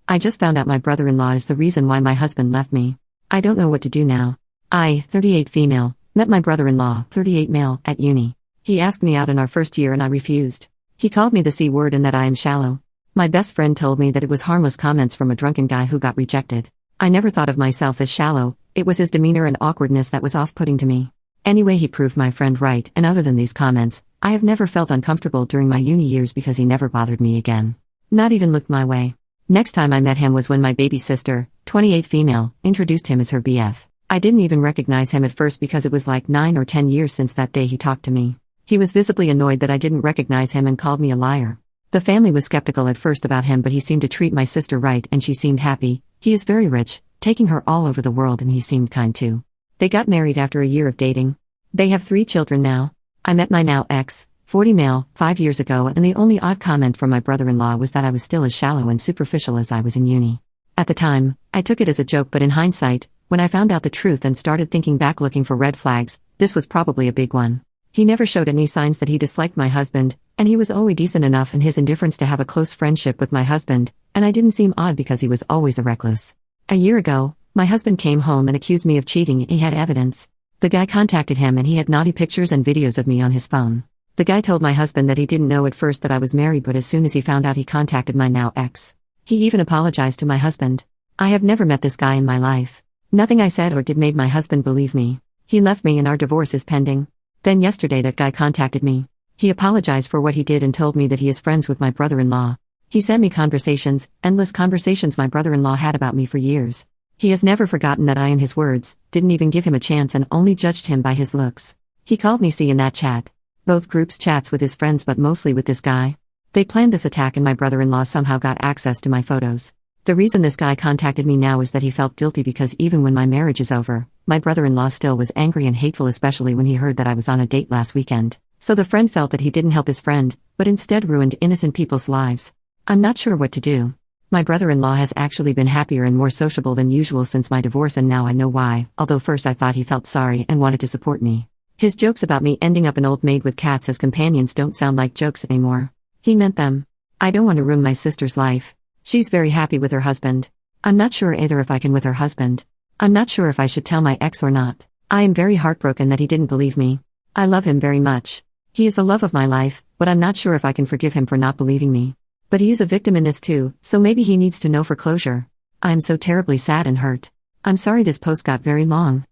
I just found out my brother-in-law is the reason why my husband left me. I don't know what to do now. I, 38 female, met my brother-in-law, 38 male, at uni. He asked me out in our first year and I refused. He called me the C word and that I am shallow. My best friend told me that it was harmless comments from a drunken guy who got rejected. I never thought of myself as shallow, it was his demeanor and awkwardness that was off-putting to me. Anyway, he proved my friend right, and other than these comments, I have never felt uncomfortable during my uni years because he never bothered me again. Not even looked my way. Next time I met him was when my baby sister, 28 female, introduced him as her BF. I didn't even recognize him at first because it was like 9 or 10 years since that day he talked to me. He was visibly annoyed that I didn't recognize him and called me a liar. The family was skeptical at first about him, but he seemed to treat my sister right and she seemed happy. He is very rich, taking her all over the world, and he seemed kind too. They got married after a year of dating. They have 3 children now. I met my now ex, 40 male, 5 years ago, and the only odd comment from my brother-in-law was that I was still as shallow and superficial as I was in uni. At the time, I took it as a joke, but in hindsight, when I found out the truth and started thinking back looking for red flags, this was probably a big one. He never showed any signs that he disliked my husband, and he was always decent enough in his indifference to have a close friendship with my husband, and I didn't seem odd because he was always a recluse. A year ago, my husband came home and accused me of cheating. He had evidence. The guy contacted him and he had naughty pictures and videos of me on his phone. The guy told my husband that he didn't know at first that I was married, but as soon as he found out, he contacted my now ex. He even apologized to my husband. I have never met this guy in my life. Nothing I said or did made my husband believe me. He left me and our divorce is pending. Then yesterday that guy contacted me. He apologized for what he did and told me that he is friends with my brother-in-law. He sent me conversations, endless conversations my brother-in-law had about me for years. He has never forgotten that I, in his words, didn't even give him a chance and only judged him by his looks. He called me C in that chat. Both groups chats with his friends, but mostly with this guy. They planned this attack and my brother-in-law somehow got access to my photos. The reason this guy contacted me now is that he felt guilty because even when my marriage is over, my brother-in-law still was angry and hateful, especially when he heard that I was on a date last weekend. So the friend felt that he didn't help his friend, but instead ruined innocent people's lives. I'm not sure what to do. My brother-in-law has actually been happier and more sociable than usual since my divorce, and now I know why, although first I thought he felt sorry and wanted to support me. His jokes about me ending up an old maid with cats as companions don't sound like jokes anymore. He meant them. I don't want to ruin my sister's life. She's very happy with her husband. I'm not sure either if I can with her husband. I'm not sure if I should tell my ex or not. I am very heartbroken that he didn't believe me. I love him very much. He is the love of my life, but I'm not sure if I can forgive him for not believing me. But he is a victim in this too, so maybe he needs to know for closure. I am so terribly sad and hurt. I'm sorry this post got very long.